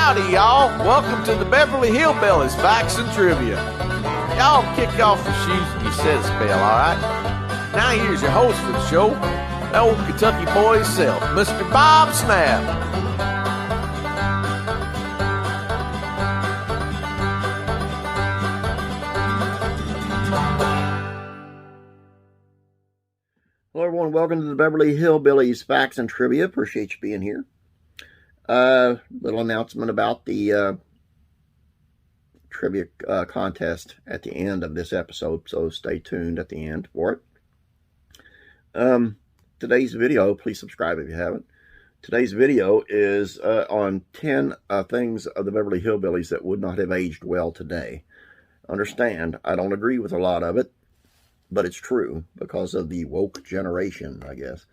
Howdy, y'all. Welcome to the Beverly Hillbillies Facts and Trivia. Y'all kick off your shoes and you said a spell, all right? Now here's your host for the show, the old Kentucky boy himself, Mr. Bob Snap. Hello, everyone. Welcome to the Beverly Hillbillies Facts and Trivia. Appreciate you being here. Little announcement about the trivia contest at the end of this episode, so stay tuned at the end for it. Today's video, please subscribe if you haven't. Today's video is on 10 things of the Beverly Hillbillies that would not have aged well today. Understand, I don't agree with a lot of it, but it's true because of the woke generation, I guess.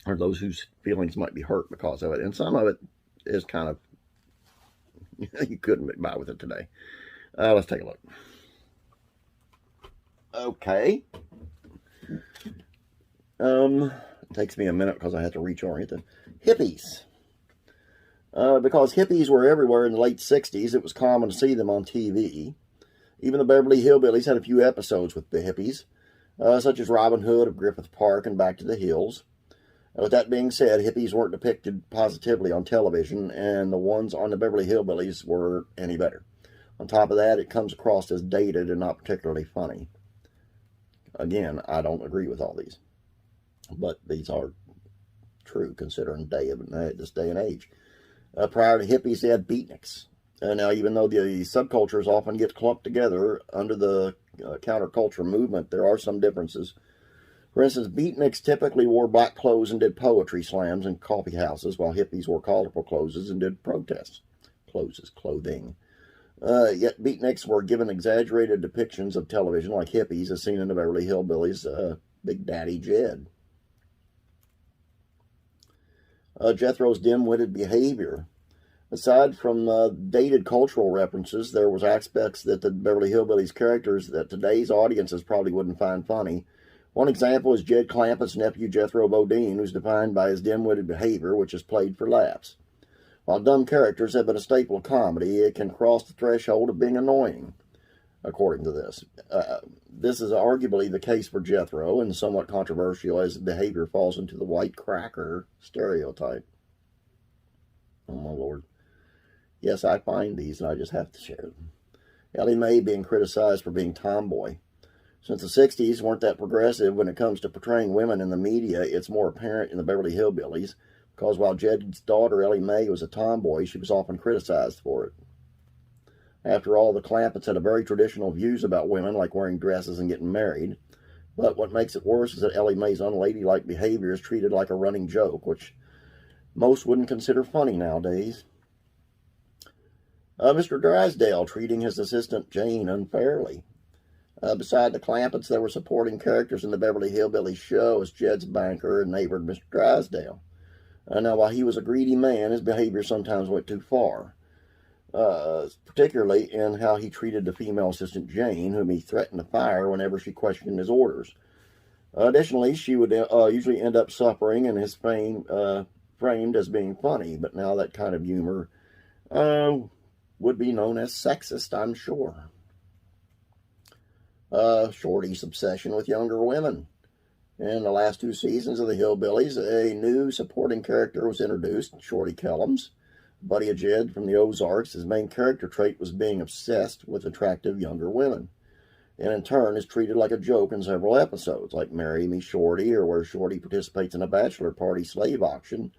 Or those whose feelings might be hurt because of it. And some of it is kind of, you couldn't get by with it today. Let's take a look. Okay. It takes me a minute because I have to reorient them. Hippies. Because hippies were everywhere in the late 60s, it was common to see them on TV. Even the Beverly Hillbillies had a few episodes with the hippies, such as Robin Hood of Griffith Park and Back to the Hills. With that being said, hippies weren't depicted positively on television, and the ones on the Beverly Hillbillies weren't any better. On top of that, it comes across as dated and not particularly funny. Again, I don't agree with all these, but these are true considering this day and age. Prior to hippies, they had beatniks. Now, even though the subcultures often get clumped together under the counterculture movement, there are some differences. For instance, beatniks typically wore black clothes and did poetry slams in coffee houses, while hippies wore colorful clothes and did protests. Clothing. Yet beatniks were given exaggerated depictions of television like hippies, as seen in the Beverly Hillbillies' Big Daddy Jed. Jethro's dim-witted behavior. Aside from dated cultural references, there was aspects that the Beverly Hillbillies characters that today's audiences probably wouldn't find funny. One example is Jed Clampett's nephew Jethro Bodine, who's defined by his dim-witted behavior, which is played for laughs. While dumb characters have been a staple of comedy, it can cross the threshold of being annoying, according to this. This is arguably the case for Jethro, and somewhat controversial as his behavior falls into the white cracker stereotype. Oh, my Lord. Yes, I find these, and I just have to share them. Ellie Mae being criticized for being tomboy. Since the 60s weren't that progressive when it comes to portraying women in the media, it's more apparent in the Beverly Hillbillies, because while Jed's daughter, Ellie Mae, was a tomboy, she was often criticized for it. After all, the Clampetts had very traditional views about women, like wearing dresses and getting married. But what makes it worse is that Ellie Mae's unladylike behavior is treated like a running joke, which most wouldn't consider funny nowadays. Mr. Drysdale treating his assistant Jane unfairly. Beside the Clampetts, there were supporting characters in the Beverly Hillbillies show as Jed's banker and neighbor Mr. Drysdale. Now, while he was a greedy man, his behavior sometimes went too far, particularly in how he treated the female assistant Jane, whom he threatened to fire whenever she questioned his orders. Additionally, she would usually end up suffering and his fame framed as being funny, but now that kind of humor would be known as sexist, I'm sure. Shorty's obsession with younger women. In the last 2 seasons of the Hillbillies, a new supporting character was introduced, Shorty Kellums. Buddy of Jed from the Ozarks, his main character trait was being obsessed with attractive younger women, and in turn is treated like a joke in several episodes, like Marry Me Shorty, or where Shorty participates in a bachelor party slave auction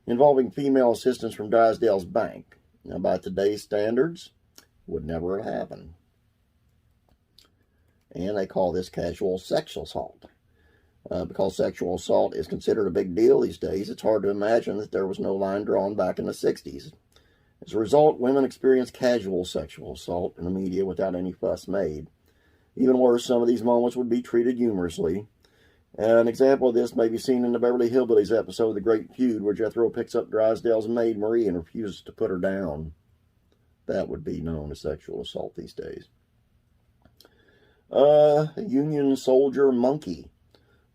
involving female assistants from Drysdale's bank. Now, by today's standards, would never have happened. And they call this casual sexual assault. Because sexual assault is considered a big deal these days, it's hard to imagine that there was no line drawn back in the 60s. As a result, women experience casual sexual assault in the media without any fuss made. Even worse, some of these moments would be treated humorously. An example of this may be seen in the Beverly Hillbillies episode of The Great Feud, where Jethro picks up Drysdale's maid Marie and refuses to put her down. That would be known as sexual assault these days. Union soldier monkey.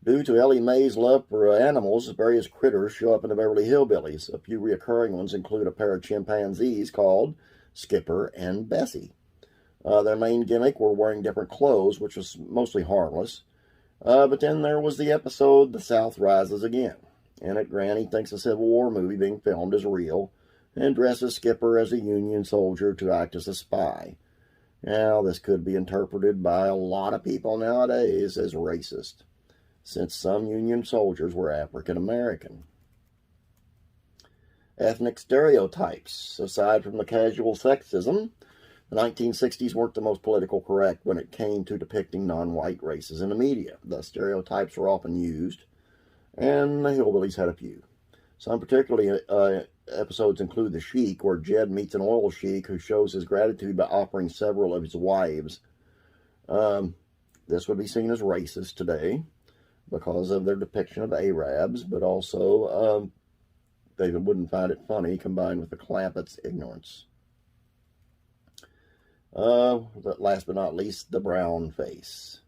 Due to Ellie Mae's love for animals, various critters show up in the Beverly Hillbillies. A few reoccurring ones include a pair of chimpanzees called Skipper and Bessie. Their main gimmick were wearing different clothes, which was mostly harmless. But then there was the episode The South Rises Again. In it, Granny thinks a Civil War movie being filmed is real and dresses Skipper as a Union soldier to act as a spy. Now, this could be interpreted by a lot of people nowadays as racist, since some Union soldiers were African American. Ethnic stereotypes. Aside from the casual sexism, the 1960s weren't the most politically correct when it came to depicting non-white races in the media. The stereotypes were often used, and the Hillbillies had a few. Some particularly episodes include The Sheik, where Jed meets an oil sheik who shows his gratitude by offering several of his wives. This would be seen as racist today because of their depiction of Arabs, but also they wouldn't find it funny combined with the Clampetts' ignorance. Last but not least, the brown face.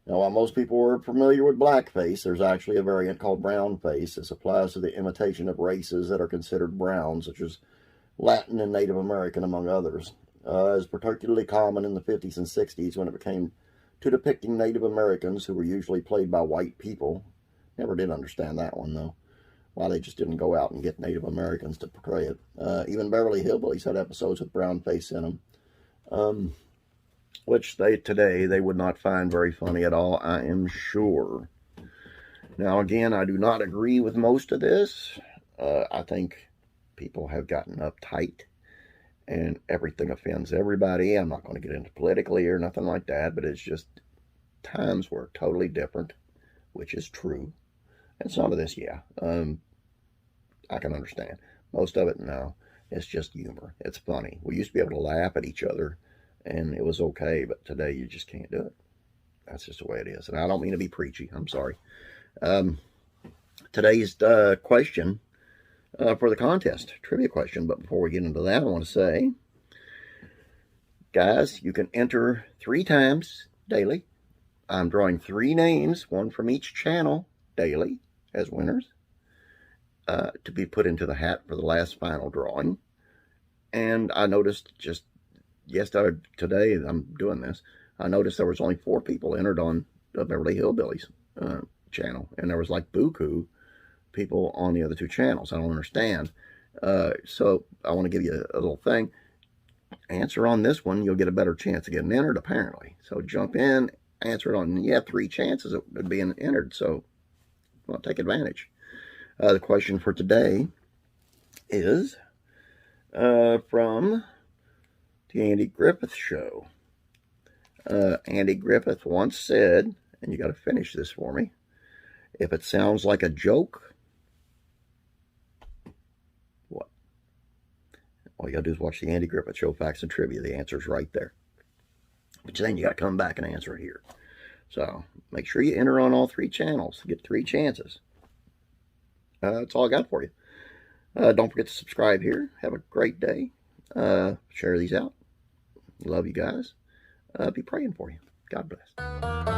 Now, while most people are familiar with blackface, there's actually a variant called brown face. This applies to the imitation of races that are considered brown, such as Latin and Native American, among others. It was particularly common in the 50s and 60s when it became to depicting Native Americans, who were usually played by white people. Never did understand that one, though. Why they just didn't go out and get Native Americans to portray it. Even Beverly Hillbillies had episodes with brown face in them. Which today they would not find very funny at all, I am sure. Now, again, I do not agree with most of this. I think people have gotten uptight and everything offends everybody. I'm not going to get into politically or nothing like that, but it's just times were totally different, which is true. And some of this, yeah, I can understand. Most of it, no. It's just humor. It's funny. We used to be able to laugh at each other, and it was okay, but today you just can't do it. That's just the way it is. And I don't mean to be preachy. I'm sorry. Today's question for the contest, trivia question. But before we get into that, I want to say, guys, you can enter 3 times daily. I'm drawing 3 names, one from each channel daily as winners, to be put into the hat for the last final drawing. And I noticed just today I'm doing this, I noticed there was only 4 people entered on the Beverly Hillbillies channel, and there was like buku people on the other 2 channels. I don't understand. So I want to give you a little thing. Answer on this one, you'll get a better chance of getting entered, apparently. So jump in, answer it on, you have 3 chances of being entered, so well, take advantage. The question for today is from the Andy Griffith Show. Andy Griffith once said, and you got to finish this for me, if it sounds like a joke, what? All you got to do is watch the Andy Griffith Show, Facts and Trivia. The answer's right there. But then you got to come back and answer it here. So make sure you enter on all 3 channels. Get 3 chances. That's all I got for you. Don't forget to subscribe here. Have a great day. Share these out. Love you guys. Be praying for you. God bless.